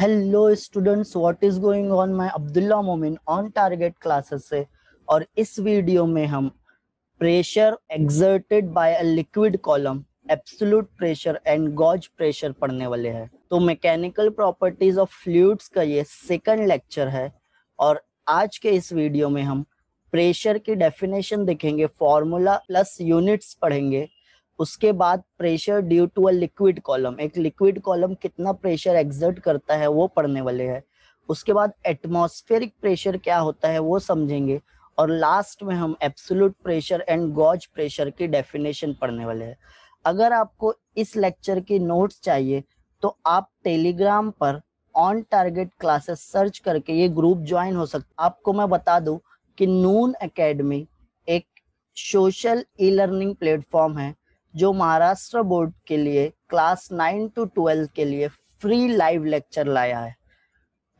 Hello students, what is going on. मैं अब्दुल्ला मोमिन on target classes से, और इस वीडियो में हम pressure exerted by a liquid column, absolute pressure and gauge pressure पढ़ने वाले हैं। तो मैकेनिकल प्रॉपर्टीज ऑफ फ्लूइड्स का ये सेकंड लेक्चर है, और आज के इस वीडियो में हम प्रेशर की डेफिनेशन देखेंगे, फॉर्मूला प्लस यूनिट्स पढ़ेंगे। उसके बाद pressure due to a liquid column, एक लिक्विड कॉलम कितना प्रेशर एक्सर्ट करता है वो पढ़ने वाले हैं। उसके बाद एटमॉस्फेरिक प्रेशर क्या होता है वो समझेंगे, और लास्ट में हम absolute pressure and gauge pressure की डेफिनेशन पढ़ने वाले हैं। अगर आपको इस लेक्चर की नोट्स चाहिए तो आप टेलीग्राम पर ऑन टारगेट क्लासेस सर्च करके ये ग्रुप ज्वाइन हो सकता। आपको मैं बता दूं कि नून एकेडमी एक सोशल ई लर्निंग प्लेटफॉर्म है जो महाराष्ट्र बोर्ड के लिए क्लास 9 to 12 के लिए फ्री लाइव लेक्चर लाया है।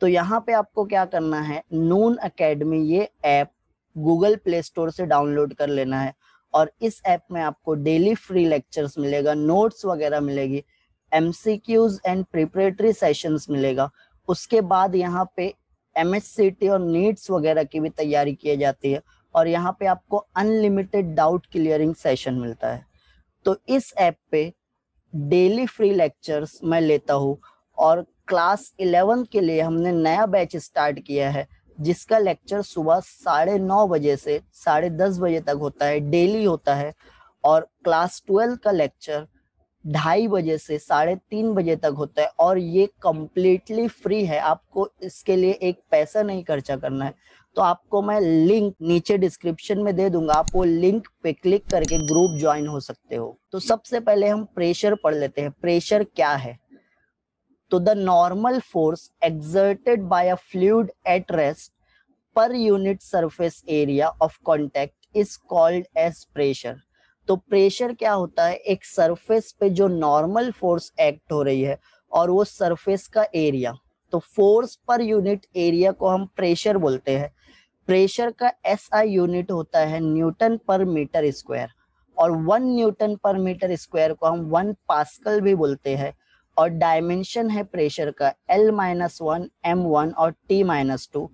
तो यहाँ पे आपको क्या करना है, नून एकेडमी ये ऐप गूगल प्ले स्टोर से डाउनलोड कर लेना है, और इस ऐप में आपको डेली फ्री लेक्चर्स मिलेगा, नोट्स वगैरह मिलेगी, एमसीक्यूज एंड प्रिपरेटरी सेशंस मिलेगा। उसके बाद यहाँ पे एमएससीटी और नीट्स वगैरह की भी तैयारी की जाती है, और यहाँ पे आपको अनलिमिटेड डाउट क्लियरिंग सेशन मिलता है। तो इस ऐप पे डेली फ्री लेक्चर्स मैं लेता हूँ, और क्लास 11 के लिए हमने नया बैच स्टार्ट किया है जिसका लेक्चर सुबह 9:30 बजे से 10:30 बजे तक होता है, डेली होता है। और क्लास 12 का लेक्चर 2:30 बजे से 3:30 बजे तक होता है, और ये कम्प्लीटली फ्री है। आपको इसके लिए एक पैसा नहीं खर्चा करना है। तो आपको मैं लिंक नीचे डिस्क्रिप्शन में दे दूंगा, आप वो लिंक पे क्लिक करके ग्रुप ज्वाइन हो सकते हो। तो सबसे पहले हम प्रेशर पढ़ लेते हैं। प्रेशर क्या है? तो the normal force exerted by a fluid at rest per unit surface area of contact is called as pressure. तो प्रेशर क्या होता है? एक सरफेस पे जो नॉर्मल फोर्स एक्ट हो रही है और वो सरफेस का एरिया, तो फोर्स पर यूनिट एरिया को हम प्रेशर बोलते हैं। प्रेशर का एसआई यूनिट होता है न्यूटन पर मीटर स्क्वायर, और 1 न्यूटन पर मीटर स्क्वायर को हम 1 पास्कल भी बोलते हैं। और डायमेंशन है प्रेशर का L-1, M1 और T-2।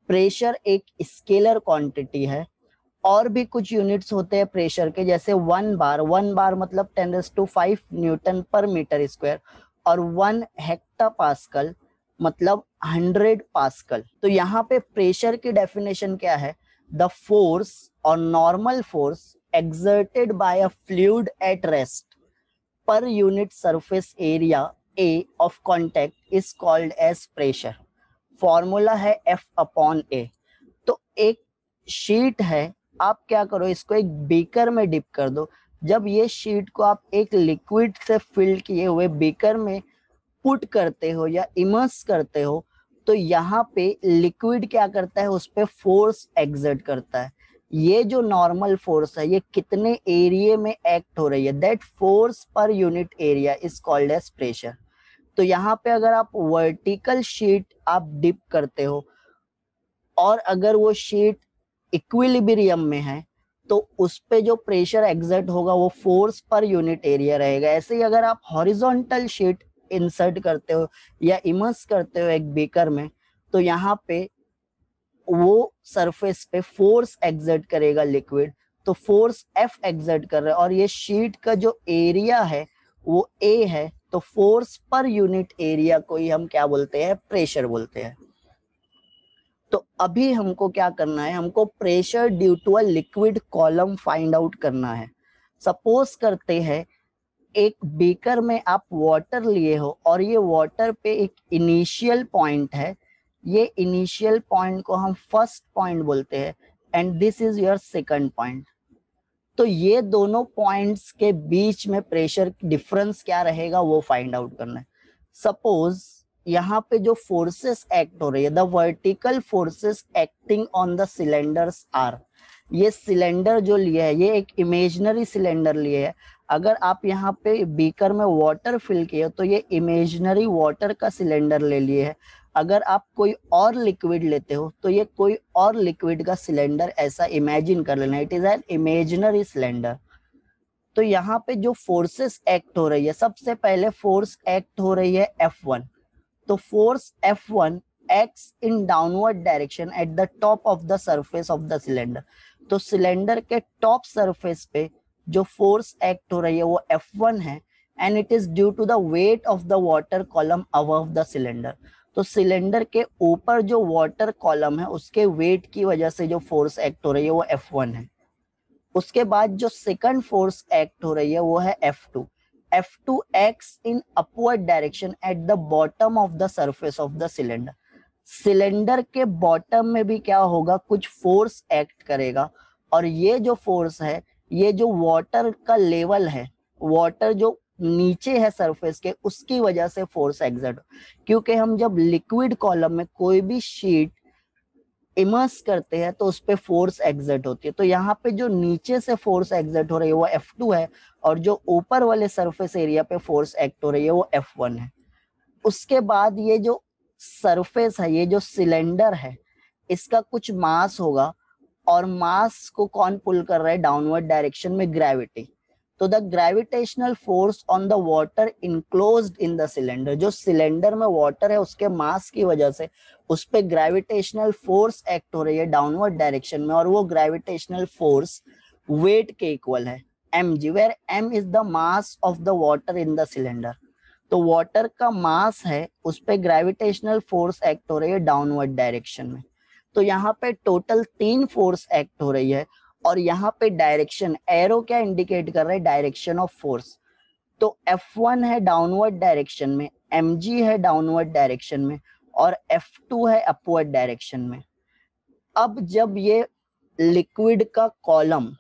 प्रेशर एक स्केलर क्वांटिटी है। और भी कुछ यूनिट्स होते हैं प्रेशर के, जैसे 1 बार मतलब 10⁵ न्यूटन पर मीटर स्क्वायर, और 1 हेक्टापास्कल मतलब 100 पास्कल। तो यहाँ पे प्रेशर की डेफिनेशन क्या है? द फोर्स और normal force exerted by a fluid at rest per unit surface area A of contact is called as pressure. Formula है F/A। तो एक शीट है, आप क्या करो, इसको एक बीकर में डिप कर दो। जब ये शीट को आप एक लिक्विड से फिल किए हुए बीकर में पुट करते हो या इमर्स करते हो, तो यहाँ पे लिक्विड क्या करता है, उस पर फोर्स एक्सर्ट करता है। ये जो नॉर्मल फोर्स है ये कितने एरिया में एक्ट हो रही है, दैट फोर्स पर unit area is called as pressure. तो यहाँ पे अगर आप वर्टिकल शीट आप डिप करते हो, और अगर वो शीट इक्विलिब्रियम में है, तो उस पे जो प्रेशर एक्सर्ट होगा वो फोर्स पर यूनिट एरिया रहेगा। ऐसे ही अगर आप हॉरिजॉन्टल शीट इंसर्ट करते हो या इमर्स करते हो एक बीकर में, तो यहाँ पे वो सरफेस पे फोर्स एक्सर्ट करेगा लिक्विड, तो फोर्स F एक्सर्ट कर रहा है, और ये शीट का जो एरिया है वो A है। तो फोर्स पर यूनिट एरिया को ही हम क्या बोलते हैं? प्रेशर बोलते हैं। तो अभी हमको क्या करना है, हमको pressure due to a liquid column find out करना है। सपोज करते हैं एक बीकर में आप वाटर लिए हो, और ये वाटर पे एक इनिशियल पॉइंट है। ये इनिशियल पॉइंट को हम फर्स्ट पॉइंट बोलते हैं, and this is your second point. तो ये दोनों पॉइंट्स के बीच में प्रेशर डिफरेंस क्या रहेगा वो फाइंड आउट करना है। सपोज यहाँ पे जो फोर्सेस एक्ट हो रही है, the vertical forces acting on the cylinders are, ये सिलेंडर जो लिए है ये एक इमेजिनरी सिलेंडर लिए है। अगर आप यहाँ पे बीकर में वाटर फिल किए तो ये इमेजिनरी वाटर का सिलेंडर ले लिए है। अगर आप कोई और लिक्विड लेते हो तो ये कोई और लिक्विड का सिलेंडर ऐसा इमेजिन कर लेना, it is an imaginary cylinder. तो यहाँ पे जो फोर्सेस एक्ट हो रही है, सबसे पहले फोर्स एक्ट हो रही है F1, तो force F1 acts in downward direction at the top of the surface of the cylinder. तो सिलेंडर के टॉप सरफेस पे जो फोर्स एक्ट हो रही है वो F1 है, and it is due to the weight of the water column above the cylinder. तो सिलेंडर के ऊपर जो वाटर कॉलम है उसके वेट की वजह से जो फोर्स एक्ट हो रही है वो F1 है। उसके बाद जो सेकंड फोर्स एक्ट हो रही है वो है F2। F2 acts in upward direction at the bottom of the surface of the cylinder. Cylinder के बॉटम में भी क्या होगा, कुछ फोर्स एक्ट करेगा, और ये जो फोर्स है ये जो वाटर का लेवल है, वाटर जो नीचे है सरफेस के, उसकी वजह से फोर्स एग्जर्ट। क्योंकि हम जब लिक्विड कॉलम में कोई भी शीट इमर्स करते हैं तो उस पे फोर्स एग्जर्ट होती है। तो यहाँ पे जो नीचे से फोर्स एग्जर्ट हो रही है वो F2 है, और जो ऊपर वाले सरफेस एरिया पे फोर्स एक्ट हो रही है वो F1 है। उसके बाद ये जो सरफेस है, ये जो सिलेंडर है, इसका कुछ मास होगा, और मास को कौन पुल कर रहा है डाउनवर्ड डायरेक्शन में, ग्रेविटी। तो the gravitational force on the water enclosed in the cylinder, जो सिलेंडर में वाटर है उसके मास की वजह से उस पे ग्रेविटेशनल फोर्स एक्ट हो रही है डाउनवर्ड डायरेक्शन में, और वो ग्रेविटेशनल फोर्स वेट के इक्वल है mg, where m is the mass of the water in the cylinder. तो वाटर का मास है, उस पे ग्रेविटेशनल फोर्स एक्ट हो रही है डाउनवर्ड डायरेक्शन में। तो यहाँ पे टोटल 3 फोर्स एक्ट हो रही है, और यहाँ पे डायरेक्शन एरो क्या इंडिकेट कर रहा है, डायरेक्शन ऑफ फोर्स। तो F1 है डाउनवर्ड डायरेक्शन में, mg है डाउनवर्ड डायरेक्शन में, और F2 है अपवर्ड डायरेक्शन में। अब जब ये लिक्विड का कॉलम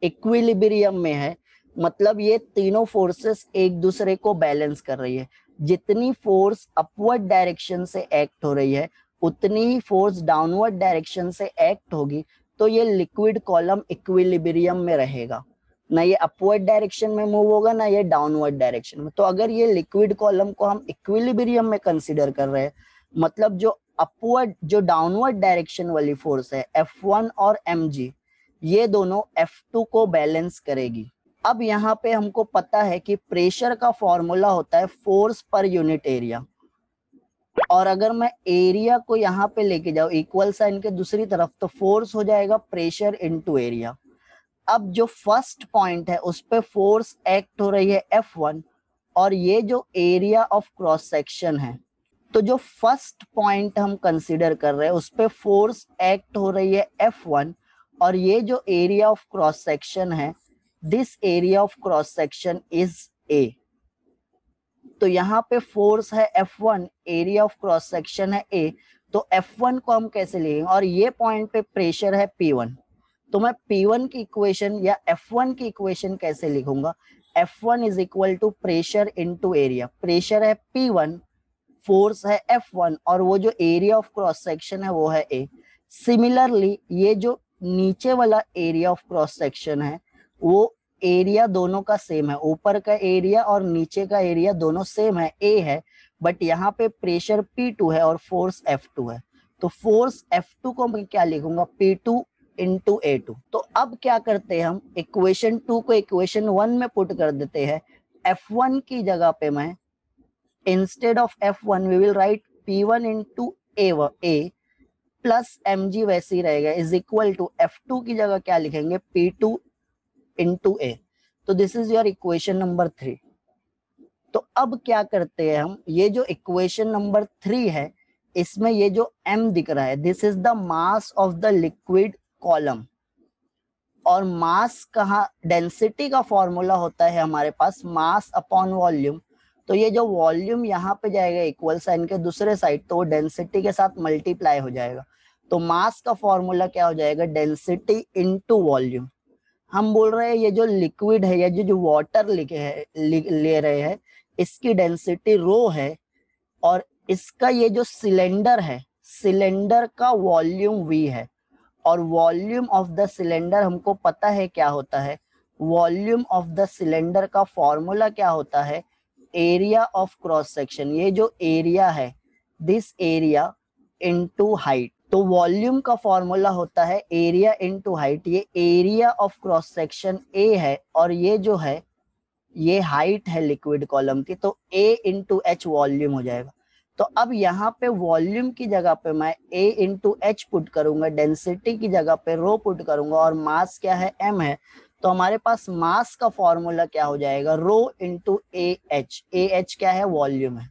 इक्विलिब्रियम में है, मतलब ये तीनों फोर्सेस एक दूसरे को बैलेंस कर रही है। जितनी फोर्स अपवर्ड डायरेक्शन से एक्ट हो रही है उतनी ही फोर्स डाउनवर्ड डायरेक्शन से एक्ट होगी, तो ये लिक्विड कॉलम इक्विलिब्रियम में रहेगा, ना ये अपवर्ड डायरेक्शन में मूव होगा ना ये डाउनवर्ड डायरेक्शन में। तो अगर ये लिक्विड कॉलम को हम इक्विलिब्रियम में कंसीडर कर रहे हैं, मतलब जो अपवर्ड जो डाउनवर्ड डायरेक्शन वाली फोर्स है F1 और mg, ये दोनों F2 को बैलेंस करेगी। अब यहाँ पे हमको पता है कि प्रेशर का फॉर्मूला होता है फोर्स पर यूनिट एरिया, और अगर मैं एरिया को यहाँ पे लेके जाऊँ इक्वल साइन के दूसरी तरफ, तो फोर्स हो जाएगा प्रेशर इनटू एरिया। अब जो फर्स्ट पॉइंट है उस पे फोर्स एक्ट हो रही है F1, और ये जो एरिया ऑफ क्रॉस सेक्शन है, तो जो फर्स्ट पॉइंट हम कंसीडर कर रहे हैं उस पे फोर्स एक्ट हो रही है F1, और ये जो एरिया ऑफ क्रॉस सेक्शन है, this area of cross section is A। तो यहाँ पे फोर्स है F1, area of cross section है A, तो F1 को हम कैसे लिखेंगे, और ये पॉइंट पे प्रेशर है P1, तो मैं P1 की इक्वेशन या F1 की इक्वेशन कैसे लिखूंगा, F1 is equal to pressure into area. Pressure है P1, फोर्स है F1, और वो जो एरिया ऑफ क्रॉस सेक्शन है वो है A। सिमिलरली ये जो नीचे वाला एरिया ऑफ क्रॉस सेक्शन है, वो एरिया दोनों का सेम है, ऊपर का एरिया और नीचे का एरिया दोनों सेम है, A है, बट यहाँ पे प्रेशर P2 है और फोर्स F2 है। तो फोर्स F2 को मैं क्या लिखूंगा, P2 इंटू A2। तो अब क्या करते हैं हम, इक्वेशन 2 को इक्वेशन 1 में पुट कर देते हैं। F1 की जगह पे मैं instead of F1 we will write P1 into A plus mg वैसे ही रहेगा, इज इक्वल टू F2 की जगह क्या लिखेंगे, P2 इंटू A। तो this is your equation number 3। तो अब क्या करते हैं हम, ये जो इक्वेशन नंबर 3 है इसमें ये जो m दिख रहा है, this is the mass of the liquid column, और मास कहाँ, डेंसिटी का फॉर्मूला होता है हमारे पास मास अपॉन वॉल्यूम। तो ये जो वॉल्यूम यहाँ पे जाएगा इक्वल साइन के दूसरे साइड, तो वो डेंसिटी के साथ मल्टीप्लाई हो जाएगा। तो मास का फॉर्मूला क्या हो जाएगा, डेंसिटी इनटू वॉल्यूम। हम बोल रहे हैं ये जो लिक्विड है या जो वाटर ले रहे हैं, इसकी डेंसिटी रो है, और इसका ये जो सिलेंडर है, सिलेंडर का वॉल्यूम V है, और वॉल्यूम ऑफ द सिलेंडर हमको पता है क्या होता है, वॉल्यूम ऑफ द सिलेंडर का फॉर्मूला क्या होता है, एरिया ऑफ क्रॉस सेक्शन। ये जो एरिया है, दिस एरिया इनटू हाइट। तो वॉल्यूम का फॉर्मूला होता है एरिया इनटू हाइट। ये area of cross section A है, और ये जो है ये हाइट है लिक्विड कॉलम की, तो A इंटू H वॉल्यूम हो जाएगा। तो अब यहाँ पे वॉल्यूम की जगह पे मैं A इंटू एच पुट करूंगा, डेंसिटी की जगह पे रो पुट करूंगा, और मास क्या है, m है। तो हमारे पास मास का फॉर्मूला क्या हो जाएगा, रो इंटू ए एच क्या है, वॉल्यूम है।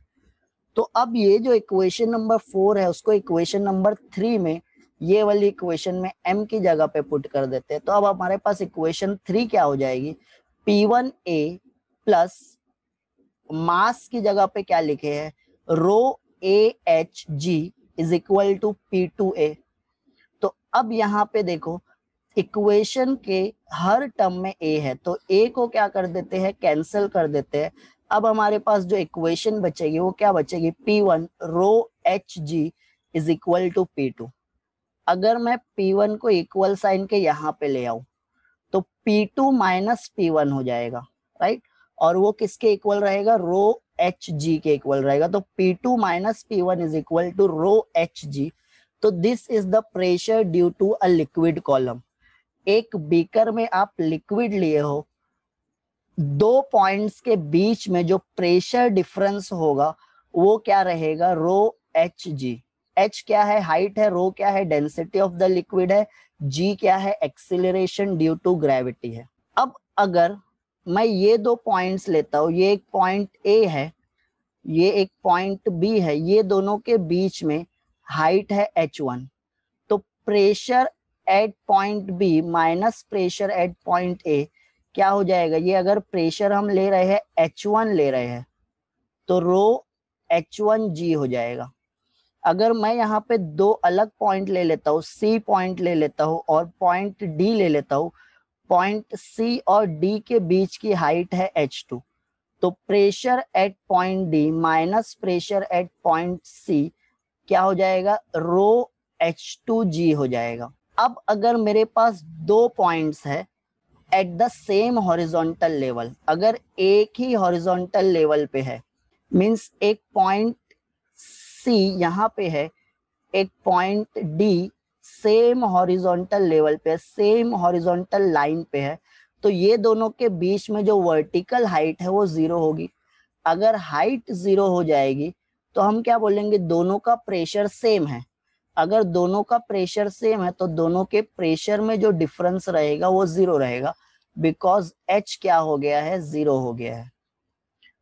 तो अब ये जो इक्वेशन नंबर 4 है उसको इक्वेशन नंबर 3 में, ये वाली इक्वेशन में m की जगह पे पुट कर देते हैं। तो अब हमारे पास इक्वेशन 3 क्या हो जाएगी, P1A प्लस मास की जगह पे क्या लिखे हैं, rho AHG is equal to P2A। तो अब यहाँ पे देखो इक्वेशन के हर टर्म में A है, तो A को क्या कर देते हैं, कैंसिल कर देते हैं। अब हमारे पास जो इक्वेशन बचेगी वो क्या बचेगी, P1 rho HG is equal to P2। अगर मैं P1 को इक्वल साइन के यहाँ पे ले आऊं तो P2 माइनस P1 हो जाएगा, राइट। और वो किसके इक्वल रहेगा, रो HG के इक्वल रहेगा। तो P2 minus P1 is equal to rho HG। तो this is the pressure due to a liquid column. एक बीकर में आप लिक्विड लिए हो, दो पॉइंट्स के बीच में जो प्रेशर डिफरेंस होगा वो क्या रहेगा, रो HG। H क्या है, हाइट है, रो क्या है, डेंसिटी ऑफ द लिक्विड है, G क्या है, एक्सीलरेशन ड्यू टू ग्रेविटी है। अब अगर मैं ये दो पॉइंट्स लेता हूं, ये एक पॉइंट A है, ये एक पॉइंट B है, ये दोनों के बीच में हाइट है H1। तो pressure at point B minus pressure at point A क्या हो जाएगा, ये अगर प्रेशर हम ले रहे हैं H1 ले रहे हैं तो रो H1G हो जाएगा। अगर मैं यहाँ पे दो अलग पॉइंट ले लेता हूँ, C पॉइंट ले लेता हूँ और पॉइंट D ले लेता हूँ, पॉइंट C और D के बीच की हाइट है H2। तो pressure at point D minus pressure at point C क्या हो जाएगा, रो H2G हो जाएगा। अब अगर मेरे पास दो पॉइंट्स है at the same horizontal level, अगर एक ही हॉरिजॉन्टल लेवल पे है, मींस एक पॉइंट C यहाँ पे है, एक point D same horizontal level पे, सेम हॉरिजॉन्टल लाइन पे है, तो ये दोनों के बीच में जो वर्टिकल हाइट है वो 0 होगी। अगर हाइट 0 हो जाएगी तो हम क्या बोलेंगे, दोनों का प्रेशर सेम है। अगर दोनों का प्रेशर सेम है तो दोनों के प्रेशर में जो डिफरेंस रहेगा वो 0 रहेगा, बिकॉज H क्या हो गया है, 0 हो गया है।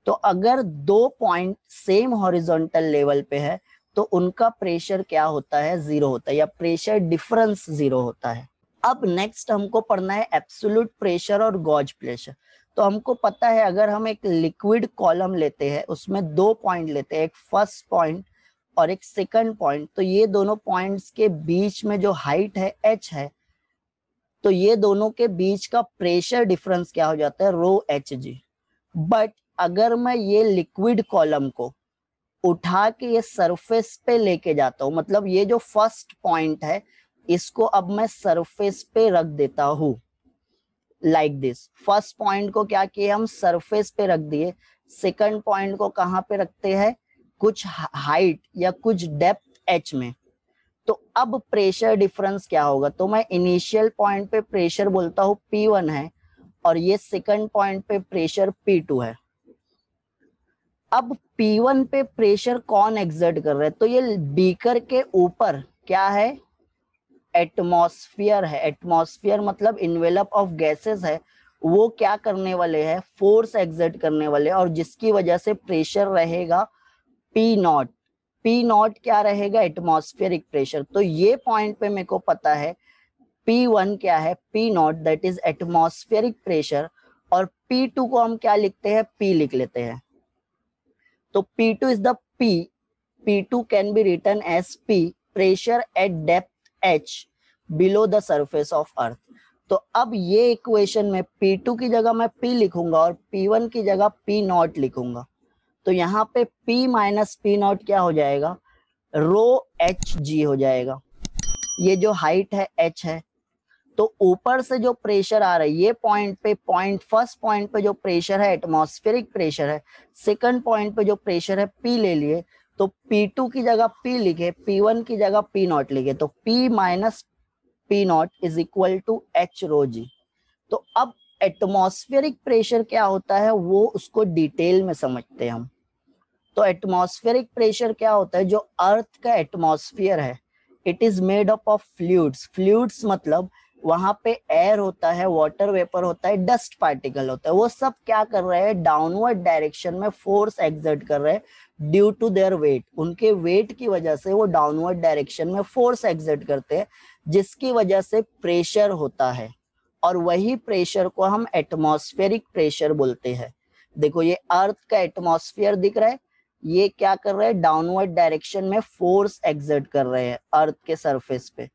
तो अगर दो पॉइंट सेम हॉरिजॉन्टल लेवल पे है तो उनका प्रेशर क्या होता है, 0 होता है, या प्रेशर डिफरेंस 0 होता है। अब नेक्स्ट हमको पढ़ना है एब्सोल्यूट प्रेशर और गॉज प्रेशर। तो हमको पता है अगर हम एक लिक्विड कॉलम लेते हैं, उसमें दो पॉइंट लेते हैं, एक फर्स्ट पॉइंट और एक सेकंड पॉइंट, तो ये दोनों पॉइंट्स के बीच में जो हाइट है H है, तो ये दोनों के बीच का प्रेशर डिफरेंस क्या हो जाता है, रो HG। बट अगर मैं ये लिक्विड कॉलम को उठा के ये सरफेस पे लेके जाता हूं, मतलब ये जो फर्स्ट पॉइंट है इसको अब मैं सरफेस पे रख देता हूं, लाइक दिस। फर्स्ट पॉइंट को क्या किया, हम सरफेस पे रख दिए। सेकंड पॉइंट को कहां पे रखते हैं, कुछ हाइट या कुछ डेप्थ H में। तो अब प्रेशर डिफरेंस क्या होगा, तो मैं इनिशियल पॉइंट पे प्रेशर बोलता हूं P1 है और ये सेकंड पॉइंट पे प्रेशर P2 है। अब P1 पे प्रेशर कौन एक्सर्ट कर रहा है, तो ये बीकर के ऊपर क्या है, एटमॉस्फेयर है। एटमॉस्फेयर मतलब इन्वेलप ऑफ गैसेस है, वो क्या करने वाले हैं, फोर्स एक्सर्ट करने वाले, और जिसकी वजह से प्रेशर रहेगा P0। P0 क्या रहेगा, एटमॉस्फेरिक प्रेशर। तो ये पॉइंट पे मेरे को पता है P1 क्या है, P0 that is atmospheric pressure, और P2 को हम क्या लिखते हैं, P लिख लेते हैं। तो P2 is the P. P2 can be written as P, pressure at depth H below the surface of earth. तो अब ये इक्वेशन में P2 की जगह मैं P लिखूंगा और P1 की जगह P0 लिखूंगा। तो यहाँ पे P माइनस P0 क्या हो जाएगा, रो HG हो जाएगा। ये जो हाइट है H है, तो ऊपर से जो प्रेशर आ रहा है ये पॉइंट पे, फर्स्ट पॉइंट पे जो प्रेशर है एटमॉस्फेरिक प्रेशर है, सेकंड पॉइंट पे जो प्रेशर है P ले लिए, तो P2 की जगह P लिखे, P1 की जगह P0 लिखे, तो P minus P0 is equal to H rho G। तो अब एटमॉस्फेरिक प्रेशर क्या होता है वो उसको डिटेल में समझते हैं हम। तो एटमॉस्फेरिक प्रेशर क्या होता है, जो अर्थ का एटमॉस्फेयर है, it is made up of fluids. Fluids मतलब वहां पे एयर होता है, वाटर वेपर होता है, डस्ट पार्टिकल होता है, वो सब क्या कर रहे हैं, डाउनवर्ड डायरेक्शन में फोर्स एक्सर्ट कर रहे हैं ड्यू टू देयर वेट। उनके वेट की वजह से वो डाउनवर्ड डायरेक्शन में फोर्स एक्सर्ट करते हैं, जिसकी वजह से प्रेशर होता है, और वही प्रेशर को हम एटमॉस्फेरिक प्रेशर बोलते हैं। देखो ये अर्थ का एटमॉस्फेयर दिख रहा है, ये क्या कर रहे हैं, डाउनवर्ड डायरेक्शन में फोर्स एक्सर्ट कर रहे हैं अर्थ के सरफेस पे।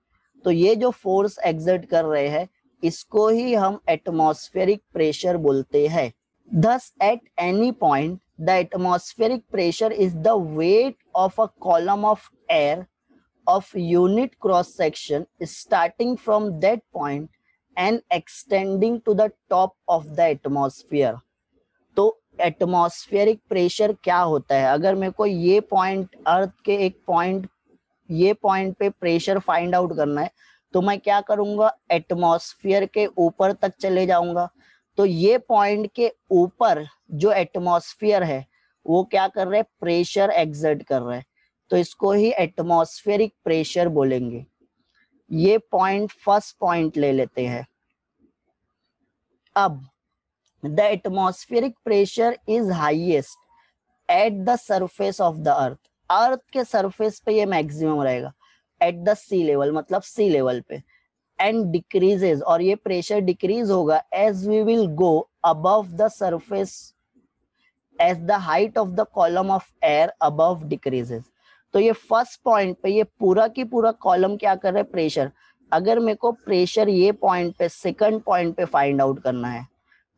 तो ये जो फोर्स एक्सर्ट कर रहे हैं, इसको ही हम एटमॉस्फेरिक प्रेशर बोलते हैं। Thus at any point the atmospheric pressure is the weight of a column of air of unit cross section starting from that point and extending to the top of the atmosphere। तो atmospheric pressure क्या होता है, अगर मेरे को ये point earth के एक पॉइंट, ये पॉइंट पे प्रेशर फाइंड आउट करना है, तो मैं क्या करूंगा, एटमॉस्फेयर के ऊपर तक चले जाऊंगा। तो ये पॉइंट के ऊपर जो एटमॉस्फेयर है वो क्या कर रहे हैं, प्रेशर एक्सर्ट कर रहे हैं, तो इसको ही एटमॉस्फेरिक प्रेशर बोलेंगे। ये पॉइंट फर्स्ट पॉइंट ले लेते हैं। अब the atmospheric pressure is highest at the surface of the earth. Earth के सरफेस पे ये मैक्सिमम रहेगा, एट द सी लेवल मतलब सी लेवल पे, एंड डिक्रीजेस, और ये प्रेशर डिक्रीज होगा as we will go above the surface, as the height of the column of air above decreases. तो ये फर्स्ट पॉइंट पे ये पूरा की पूरा कॉलम क्या कर रहा है, प्रेशर। अगर मेरे को प्रेशर ये पॉइंट पे, सेकंड पॉइंट पे फाइंड आउट करना है,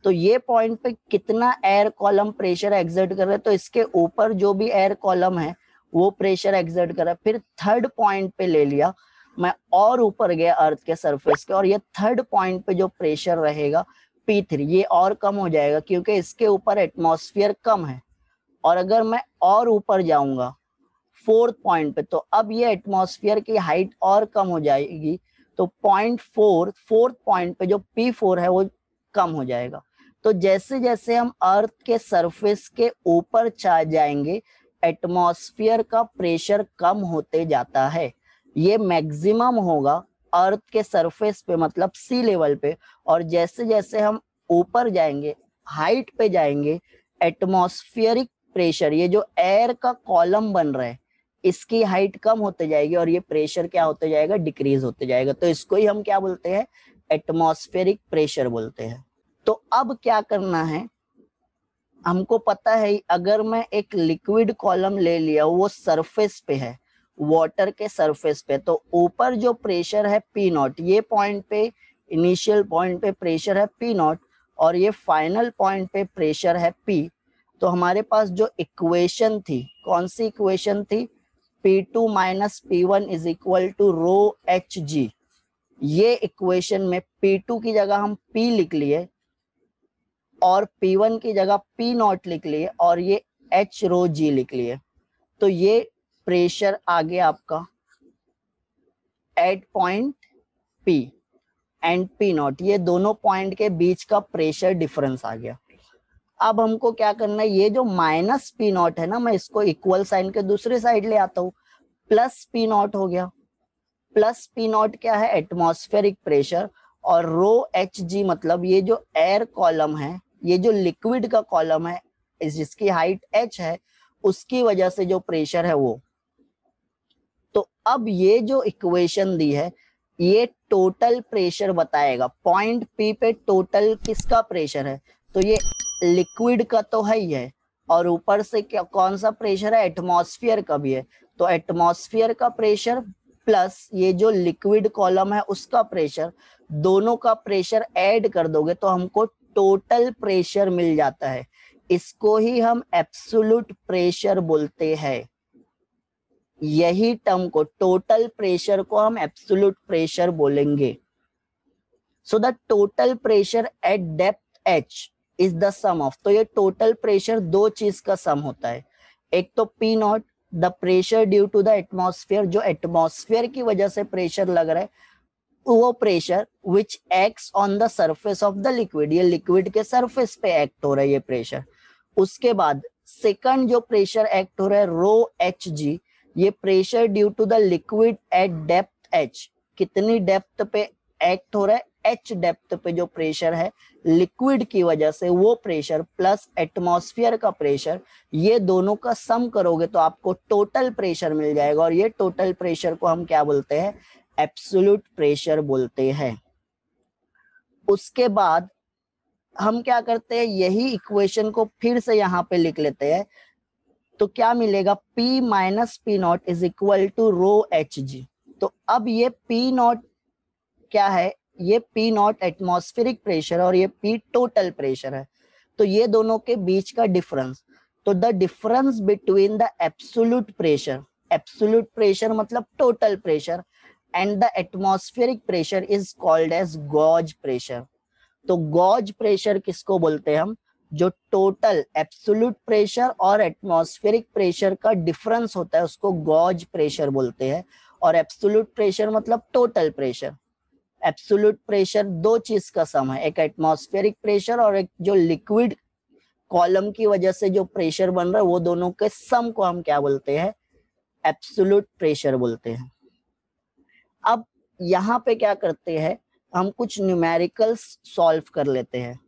तो ये पॉइंट पे कितना एयर कॉलम प्रेशर एक्सर्ट कर रहा है, तो इसके ऊपर जो भी एयर कॉलम है वो प्रेशर एक्सर्ट कर रहा है। फिर थर्ड पॉइंट पे ले लिया मैं, और ऊपर गया अर्थ के सरफेस के, और ये थर्ड पॉइंट पे जो प्रेशर रहेगा P3, ये और कम हो जाएगा क्योंकि इसके ऊपर एटमॉस्फेयर कम है। और अगर मैं और ऊपर जाऊंगा फोर्थ पॉइंट पे, तो अब ये एटमॉस्फेयर की हाइट और कम हो जाएगी, तो फोर्थ पॉइंट पे जो P4 है वो कम हो जाएगा। तो जैसे जैसे हम अर्थ के सरफेस के ऊपर जाएंगे, एटमॉस्फेयर का प्रेशर कम होते जाता है। ये मैक्सिमम होगा अर्थ के सरफेस पे मतलब सी लेवल पे, और जैसे जैसे हम ऊपर जाएंगे, हाइट पे जाएंगे, एटमॉस्फेरिक प्रेशर, ये जो एयर का कॉलम बन रहा है, इसकी हाइट कम होते जाएगी और ये प्रेशर क्या होते जाएगा, डिक्रीज होते जाएगा। तो इसको ही हम क्या बोलते हैं, एटमॉस्फेरिक प्रेशर बोलते हैं। तो अब क्या करना है, हमको पता है अगर मैं एक लिक्विड कॉलम ले लिया, वो सरफेस पे है, वाटर के सरफेस पे, तो ऊपर जो प्रेशर है P0, ये पॉइंट पे, इनिशियल पॉइंट पे प्रेशर है P0, और ये फाइनल पॉइंट पे प्रेशर है P। तो हमारे पास जो इक्वेशन थी, कौन सी इक्वेशन थी, P2 minus P1 is equal to rho Hg। ये इक्वेशन में P2 की जगह हम P लिख लिए और P1 की जगह P0 लिख लिए और ये H रो G लिख लिए। तो ये प्रेशर आ गया आपका eight point P and P0, ये दोनों पॉइंट के बीच का प्रेशर डिफरेंस आ गया। अब हमको क्या करना है, ये जो माइनस P0 है ना, मैं इसको इक्वल साइन के दूसरे साइड ले आता हूँ, प्लस P0 हो गया। प्लस P0 क्या है, एटमॉस्फेरिक प्रेशर, और रो Hg मतलब ये जो एयर कॉलम है, ये जो लिक्विड का कॉलम है जिसकी हाइट h है, उसकी वजह से जो प्रेशर है वो। तो अब ये जो इक्वेशन दी है, ये टोटल प्रेशर बताएगा, पॉइंट P पे टोटल किसका प्रेशर है, तो ये लिक्विड का तो है ही है, और ऊपर से क्या कौन सा प्रेशर है, एटमॉस्फेयर का भी है। तो एटमॉस्फेयर का प्रेशर प्लस ये जो लिक्विड कॉलम है उसका प्रेशर, दोनों का प्रेशर ऐड कर दोगे तो हमको टोटल प्रेशर मिल जाता है। इसको ही हम एब्सोल्यूट प्रेशर बोलते हैं। यही टर्म को, टोटल प्रेशर को हम एब्सोल्यूट प्रेशर बोलेंगे। So the total pressure at depth h is the sum of, तो ये टोटल प्रेशर दो चीज का सम होता है, एक तो P0 the pressure due to the atmosphere, जो एटमॉस्फेयर की वजह से प्रेशर लग रहा है, वो pressure which acts on the surface of the liquid, ये लिक्विड के सरफेस पे एक्ट हो रहा है ये प्रेशर। उसके बाद सेकंड जो प्रेशर एक्ट हो रहा है रो एच जी, ये pressure due to the liquid at depth H, कितनी डेप्थ पे एक्ट हो रहा है, एच डेप्थ पे जो प्रेशर है लिक्विड की वजह से, वो प्रेशर प्लस एटमॉस्फेयर का प्रेशर, ये दोनों का सम करोगे तो आपको टोटल प्रेशर मिल जाएगा, और ये टोटल प्रेशर को हम क्या बोलते हैं, एब्सोल्यूट प्रेशर बोलते हैं। उसके बाद हम क्या करते हैं, यही इक्वेशन को फिर से यहाँ पे लिख लेते हैं, तो क्या मिलेगा, P minus P not is equal to rho H G. तो अब ये P नॉट क्या है, ये P नॉट एटमॉस्फेरिक प्रेशर और ये P टोटल प्रेशर है, तो ये दोनों के बीच का डिफरेंस, तो the difference between the absolute pressure मतलब total pressure and the atmospheric pressure is called as gauge pressure. तो गॉज प्रेशर किसको बोलते हैं हम, जो टोटल एब्सोल्यूट प्रेशर और एटमॉस्फेरिक प्रेशर का डिफरेंस होता है उसको गॉज प्रेशर बोलते हैं। और एब्सोल्यूट प्रेशर मतलब टोटल प्रेशर, एब्सोल्यूट प्रेशर दो चीज का सम है, एक एटमॉस्फेरिक प्रेशर और एक जो लिक्विड कॉलम की वजह से जो प्रेशर बन रहा है, वो दोनों के सम को हम क्या बोलते हैं, एब्सोल्यूट प्रेशर बोलते हैं। अब यहाँ पे क्या करते हैं, हम कुछ न्यूमेरिकल्स सॉल्व कर लेते हैं।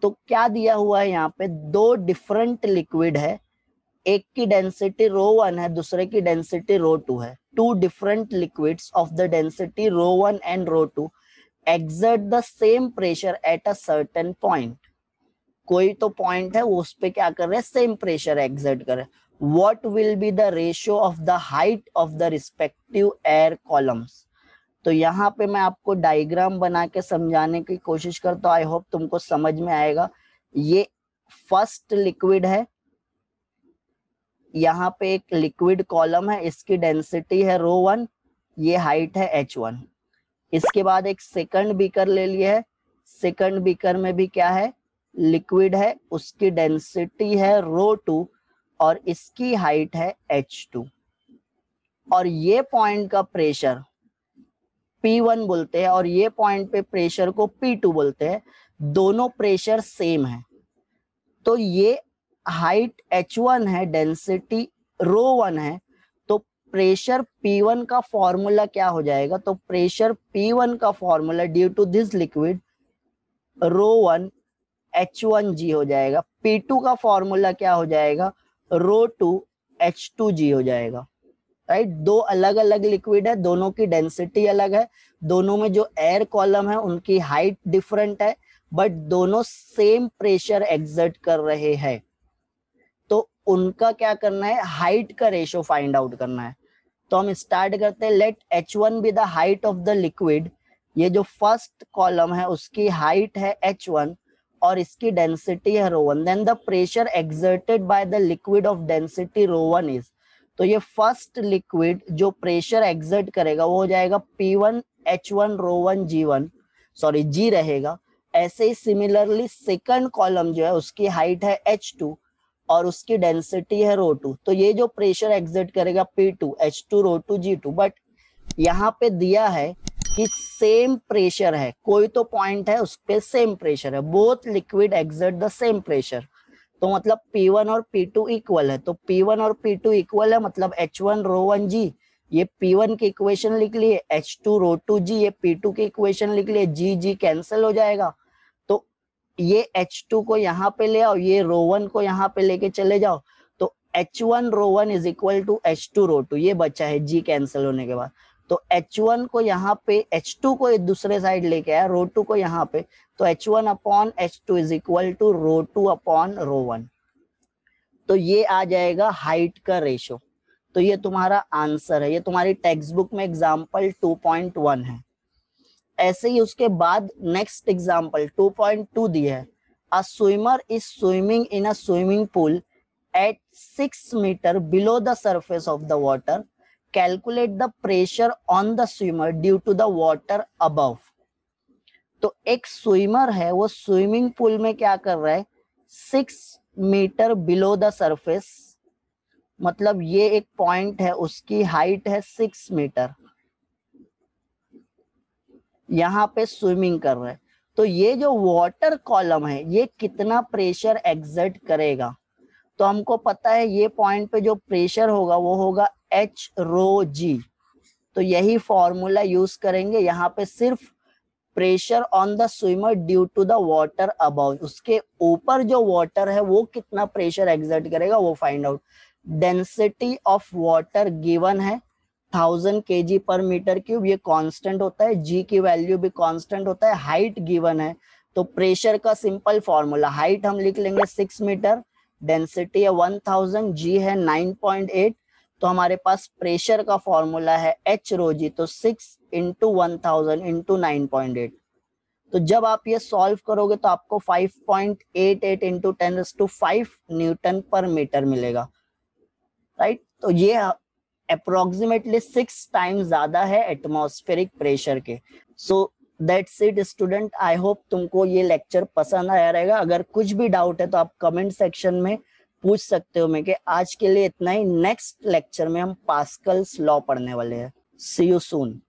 तो क्या दिया हुआ है यहाँ पे, दो डिफरेंट लिक्विड है, एक की डेंसिटी ρ1 है, दूसरे की डेंसिटी ρ2 है। Two different liquids of the density ρ1 and ρ2 exert the same pressure at a certain point. कोई तो पॉइंट है उस पे क्या कर रहे हैं, सेम प्रेशर एक्सर्ट कर रहे हैं। What will be the ratio of the height of the respective air columns. तो यहाँ पे मैं आपको डायग्राम बना के समझाने की कोशिश करता हूँ, आई होप तुमको समझ में आएगा। ये फर्स्ट लिक्विड है, यहाँ पे एक लिक्विड कॉलम है, इसकी डेंसिटी है ρ1, ये हाइट है h1। इसके बाद एक सेकंड बीकर ले लिया है, सेकंड बीकर में भी क्या है, लिक्विड है, उसकी डेंसिटी है ρ2 और इसकी हाइट है h2। और ये पॉइंट का प्रेशर P1 बोलते हैं और ये पॉइंट पे प्रेशर को P2 बोलते हैं, दोनों प्रेशर सेम है। तो ये हाइट h1 है, डेंसिटी ρ1 है, तो प्रेशर P1 का फॉर्मूला क्या हो जाएगा, तो प्रेशर P1 का formula due to this liquid ρ1 h1g हो जाएगा। P2 का फॉर्मूला क्या हो जाएगा, ρ2 h2g हो जाएगा। राइट, दो अलग अलग लिक्विड है, दोनों की डेंसिटी अलग है, दोनों में जो एयर कॉलम है उनकी हाइट डिफरेंट है, बट दोनों सेम प्रेशर एक्सर्ट कर रहे हैं। तो उनका क्या करना है, हाइट का रेशो फाइंड आउट करना है। तो हम स्टार्ट करते हैं, let h1 be the height of the liquid. ये जो फर्स्ट कॉलम है उसकी हाइट है h1 और इसकी डेंसिटी है ρ1। Then the pressure exerted by the liquid of density ρ1 is, तो ये फर्स्ट लिक्विड जो प्रेशर एक्सर्ट करेगा वो हो जाएगा P1 H1 ρ1 G1, sorry G रहेगा। ऐसे ही सिमिलरली सेकंड कॉलम जो है उसकी हाइट है H2 और उसकी डेंसिटी है ρ2, तो ये जो प्रेशर एक्सर्ट करेगा P2 H2 ρ2 G2। बट यहाँ पे दिया है कि सेम प्रेशर है, कोई तो पॉइंट है उस पे सेम प्रेशर है, both liquid exert the same pressure, तो मतलब P1 और P2 इक्वल है। तो P1 और P2 इक्वल है मतलब H1 ρ1 G, ये P1 की इक्वेशन लिख लिए, H2 ρ2 G ये P2 की इक्वेशन लिख लिए, G G कैंसिल हो जाएगा। तो ये H2 को यहाँ पे ले आओ, ये ρ1 को यहाँ पे लेके चले जाओ, तो H1 ρ1 is equal to H2 ρ2, ये बचा है G कैंसिल होने के बाद। तो H1 को यहाँ पे, H2 को दूसरे साइड लेके आया, ρ2 को यहाँ पे, तो H1 upon H2 is equal to ρ2 upon ρ1। तो ये आ जाएगा हाइट का रेशो। तो ये तुम्हारा आंसर है, ये तुम्हारी टेक्स्ट बुक में एग्जाम्पल 2.1 है। ऐसे ही उसके बाद नेक्स्ट एग्जाम्पल 2.2 दिया है, a swimmer is swimming in a swimming pool at 6 metre below the surface of the water, calculate the pressure on the swimmer due to the water above. तो एक swimmer है, वो स्विमिंग पूल में क्या कर रहा है, 6 मीटर बिलो द सरफेस, मतलब ये एक पॉइंट है, उसकी हाइट है 6 मीटर, यहाँ पे स्विमिंग कर रहा है। तो ये जो वाटर कॉलम है ये कितना प्रेशर एक्सर्ट करेगा, तो तो हमको पता है ये पॉइंट पे जो प्रेशर होगा वो होगा एच रो जी। तो यही फॉर्मूला यूज करेंगे यहाँ पे, सिर्फ pressure on the swimmer due to the water above, उसके ऊपर जो वाटर है वो कितना प्रेशर एक्सर्ट करेगा वो find out. Density of water given है 1000 kg पर मीटर क्यूब, ये कांस्टेंट होता है, जी की वैल्यू भी कांस्टेंट होता है। हाइट गिवन है, तो प्रेशर का सिंपल फॉर्मूला, हाइट हम लिख लेंगे 6 मीटर, डेंसिटी है 1000, जी है 9.8, तो हमारे पास प्रेशर का फॉर्मूला है एच रो जी, तो 6 इंटू 1000 इंटू 9.8। तो जब आप ये सॉल्व करोगे तो आपको 5.88 इंटू 10⁵ न्यूटन पर मीटर मिलेगा, राइट। तो ये अप्रोक्सीमेटली 6 टाइम्स ज्यादा है एटमॉस्फेरिक प्रेशर के। So that's it student, I hope तुमको ये लेक्चर पसंद आया रहेगा। अगर कुछ भी डाउट है तो आप कमेंट सेक्शन में पूछ सकते हो। मैं कि आज के लिए इतना ही, नेक्स्ट लेक्चर में हम पास्कल्स लॉ पढ़ने वाले हैं। सी यू सून।